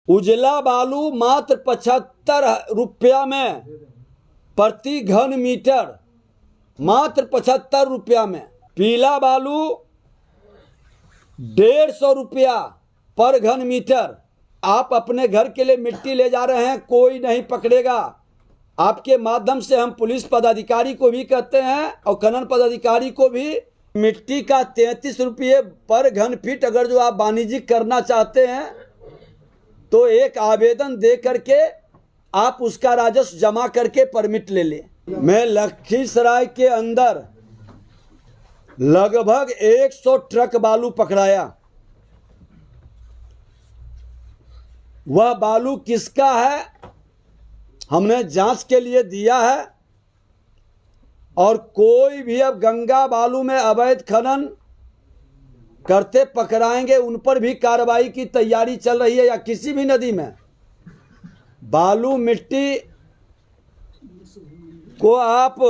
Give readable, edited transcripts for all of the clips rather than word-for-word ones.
उजला बालू मात्र 75 रुपया में प्रति घन मीटर, मात्र 75 रुपया में। पीला बालू 150 रुपया पर घन मीटर। आप अपने घर के लिए मिट्टी ले जा रहे हैं, कोई नहीं पकड़ेगा। आपके माध्यम से हम पुलिस पदाधिकारी को भी कहते हैं और खनन पदाधिकारी को भी, मिट्टी का 33 रुपये पर घन फीट अगर जो आप वाणिज्यिक करना चाहते हैं तो एक आवेदन दे करके आप उसका राजस्व जमा करके परमिट ले लें। मैं लखीसराय के अंदर लगभग 100 ट्रक बालू पकड़ाया। वह बालू किसका है हमने जांच के लिए दिया है, और कोई भी अब गंगा बालू में अवैध खनन करते पकड़ाएंगे, उन पर भी कार्रवाई की तैयारी चल रही है। या किसी भी नदी में बालू मिट्टी को आप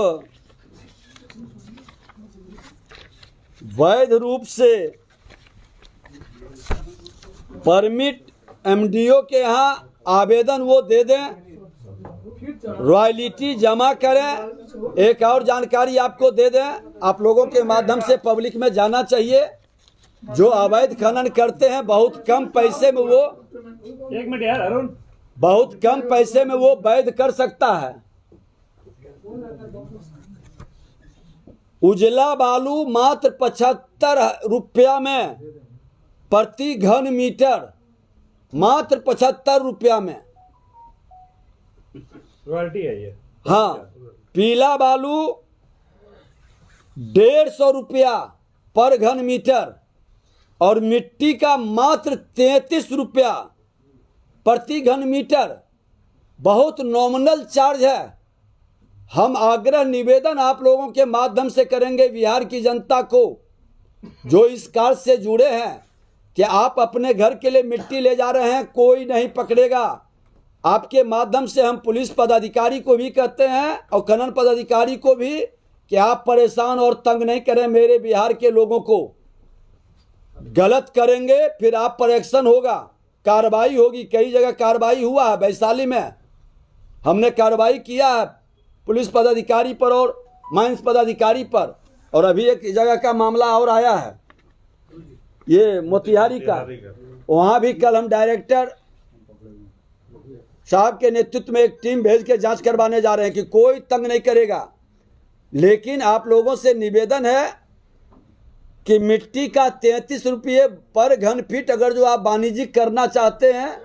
वैध रूप से परमिट एमडीओ के यहाँ आवेदन वो दे दें, रॉयल्टी जमा करें। एक और जानकारी आपको दे दें, आप लोगों के माध्यम से पब्लिक में जाना चाहिए, जो अवैध खनन करते हैं बहुत कम पैसे में वो, एक मिनट यार अरुण, बहुत कम पैसे में वो वैध कर सकता है। उजला बालू मात्र 75 रुपया में प्रति घन मीटर, मात्र 75 रुपया में रॉयल्टी है ये। हाँ, पीला बालू 150 रुपया पर घन मीटर और मिट्टी का मात्र 33 रुपया प्रति घन मीटर। बहुत नॉमिनल चार्ज है। हम आग्रह निवेदन आप लोगों के माध्यम से करेंगे बिहार की जनता को, जो इस कार्य से जुड़े हैं, कि आप अपने घर के लिए मिट्टी ले जा रहे हैं, कोई नहीं पकड़ेगा। आपके माध्यम से हम पुलिस पदाधिकारी को भी कहते हैं और खनन पदाधिकारी को भी कि आप परेशान और तंग नहीं करें मेरे बिहार के लोगों को। गलत करेंगे फिर आप पर एक्शन होगा, कार्रवाई होगी। कई जगह कार्रवाई हुआ है, वैशाली में हमने कार्रवाई किया है पुलिस पदाधिकारी पर और माइंस पदाधिकारी पर, और अभी एक जगह का मामला और आया है, ये मोतिहारी का। वहाँ भी कल हम डायरेक्टर साहब के नेतृत्व में एक टीम भेज के जांच करवाने जा रहे हैं कि कोई तंग नहीं करेगा। लेकिन आप लोगों से निवेदन है कि मिट्टी का 33 रुपये पर घन फीट अगर जो आप वाणिज्यिक करना चाहते हैं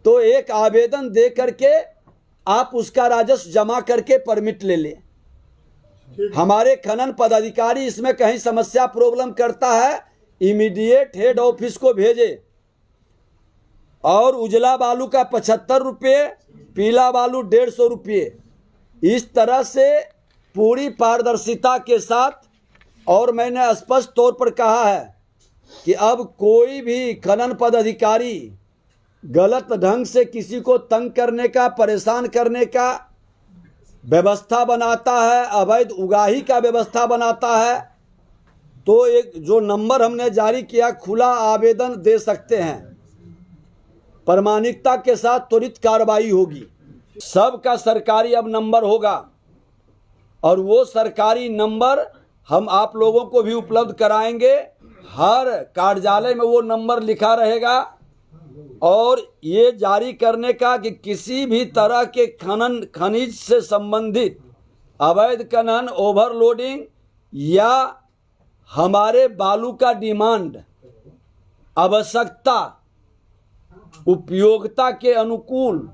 तो एक आवेदन दे करके आप उसका राजस्व जमा करके परमिट ले लें। हमारे खनन पदाधिकारी इसमें कहीं समस्या प्रॉब्लम करता है, इमीडिएट हेड ऑफिस को भेजे। और उजला बालू का 75 रुपये, पीला बालू 150 रुपये, इस तरह से पूरी पारदर्शिता के साथ। और मैंने स्पष्ट तौर पर कहा है कि अब कोई भी खनन पदाधिकारी गलत ढंग से किसी को तंग करने का, परेशान करने का व्यवस्था बनाता है, अवैध उगाही का व्यवस्था बनाता है, तो एक जो नंबर हमने जारी किया, खुला आवेदन दे सकते हैं। प्रामाणिकता के साथ त्वरित कार्रवाई होगी। सबका सरकारी अब नंबर होगा और वो सरकारी नंबर हम आप लोगों को भी उपलब्ध कराएंगे। हर कार्यालय में वो नंबर लिखा रहेगा। और ये जारी करने का कि किसी भी तरह के खनन, खनिज से संबंधित अवैध खनन, ओवरलोडिंग या हमारे बालू का डिमांड, आवश्यकता, उपयोगिता के अनुकूल,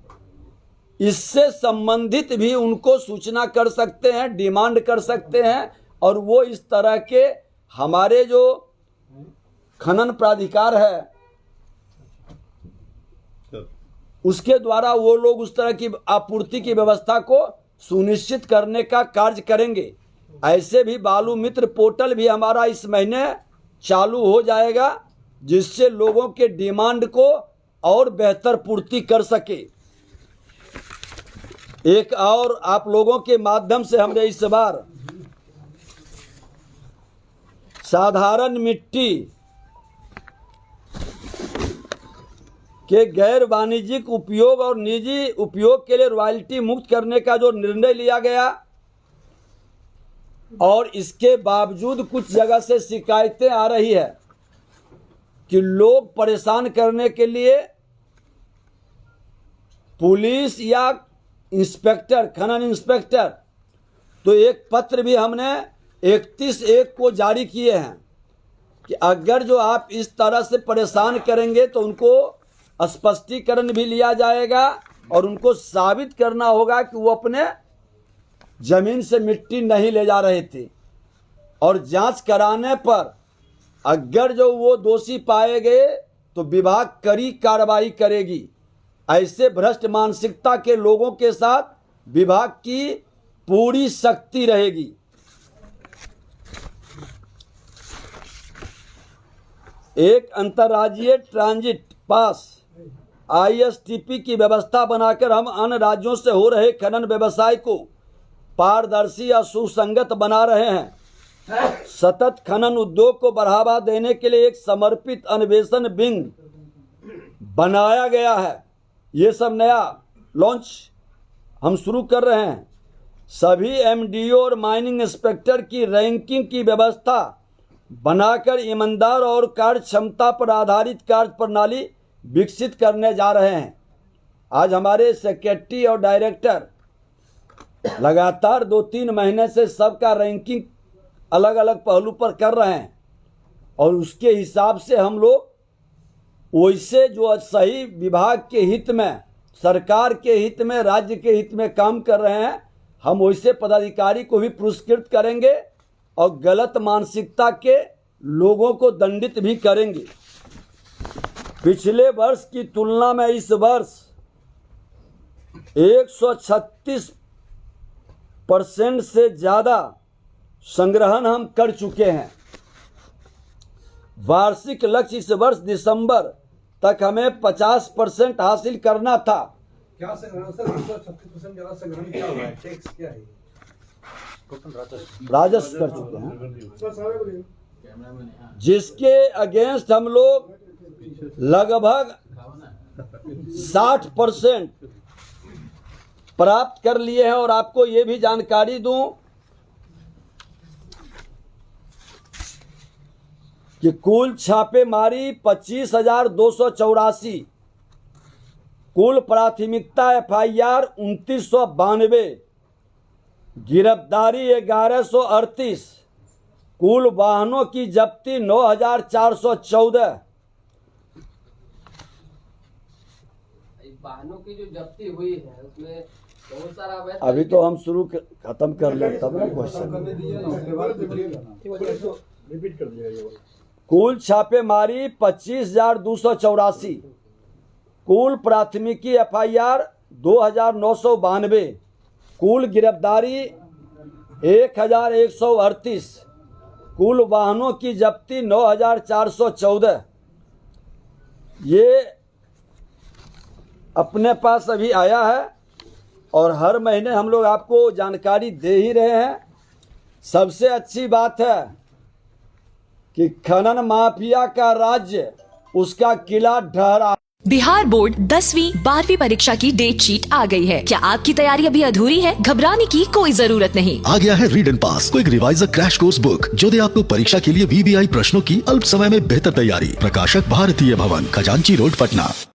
इससे संबंधित भी उनको सूचना कर सकते हैं, डिमांड कर सकते हैं। और वो इस तरह के हमारे जो खनन प्राधिकार है उसके द्वारा वो लोग उस तरह की आपूर्ति की व्यवस्था को सुनिश्चित करने का कार्य करेंगे। ऐसे भी बालू मित्र पोर्टल भी हमारा इस महीने चालू हो जाएगा, जिससे लोगों के डिमांड को और बेहतर पूर्ति कर सके। एक और आप लोगों के माध्यम से हमने इस बार साधारण मिट्टी के गैर वाणिज्यिक उपयोग और निजी उपयोग के लिए रॉयल्टी मुक्त करने का जो निर्णय लिया गया, और इसके बावजूद कुछ जगह से शिकायतें आ रही है कि लोग परेशान करने के लिए पुलिस या इंस्पेक्टर, खनन इंस्पेक्टर, तो एक पत्र भी हमने 31/1 को जारी किए हैं कि अगर जो आप इस तरह से परेशान करेंगे तो उनको स्पष्टीकरण भी लिया जाएगा और उनको साबित करना होगा कि वो अपने जमीन से मिट्टी नहीं ले जा रहे थे, और जांच कराने पर अगर जो वो दोषी पाए गए तो विभाग कड़ी कार्रवाई करेगी। ऐसे भ्रष्ट मानसिकता के लोगों के साथ विभाग की पूरी सख्ती रहेगी। एक अंतर्राज्यीय ट्रांजिट पास ISTP की व्यवस्था बनाकर हम अन्य राज्यों से हो रहे खनन व्यवसाय को पारदर्शी और सुसंगत बना रहे हैं। सतत खनन उद्योग को बढ़ावा देने के लिए एक समर्पित अन्वेषण विंग बनाया गया है। ये सब नया लॉन्च हम शुरू कर रहे हैं। सभी MDO और माइनिंग इंस्पेक्टर की रैंकिंग की व्यवस्था बनाकर ईमानदार और कार्य क्षमता पर आधारित कार्य प्रणाली विकसित करने जा रहे हैं। आज हमारे सेक्रेटरी और डायरेक्टर लगातार 2-3 महीने से सबका रैंकिंग अलग अलग पहलू पर कर रहे हैं, और उसके हिसाब से हम लोग वैसे जो सही विभाग के हित में, सरकार के हित में, राज्य के हित में काम कर रहे हैं, हम वैसे पदाधिकारी को भी पुरस्कृत करेंगे और गलत मानसिकता के लोगों को दंडित भी करेंगे। पिछले वर्ष की तुलना में इस वर्ष 136% से ज़्यादा संग्रहण हम कर चुके हैं। वार्षिक लक्ष्य इस वर्ष दिसंबर तक हमें 50% हासिल करना था। क्या संग्रहण सर? 136% ज्यादा संग्रहण क्या हुआ है? टैक्स क्या है? राजस्व कर चुके हैं, जिसके अगेंस्ट हम लोग लगभग 60% प्राप्त कर लिए हैं। और आपको ये भी जानकारी दूं कि कुल छापेमारी 25,284, कुल प्राथमिकता FIR 2992, गिरफ्तारी 1138, कुल वाहनों की जब्ती 9,414। वाहनों की जो जब्ती हुई है उसमें बहुत सारा अवैध, अभी तो हम शुरू खत्म कर ले तब ना क्वेश्चन। रिपीट कर दिया ये वाला। कुल छापेमारी 25,284, कुल प्राथमिकी FIR 2,992, कुल गिरफ्तारी 1,138, कुल वाहनों की जब्ती 9,414। ये अपने पास अभी आया है और हर महीने हम लोग आपको जानकारी दे ही रहे हैं। सबसे अच्छी बात है कि खनन माफिया का राज्य, उसका किला ढहरा। बिहार बोर्ड 10वीं 12वीं परीक्षा की डेट शीट आ गई है। क्या आपकी तैयारी अभी अधूरी है? घबराने की कोई जरूरत नहीं। आ गया है read and pass quick reviser crash course book, जो दे आपको परीक्षा के लिए VBI प्रश्नों की अल्प समय में बेहतर तैयारी। प्रकाशक भारतीय भवन, खजांची रोड, पटना।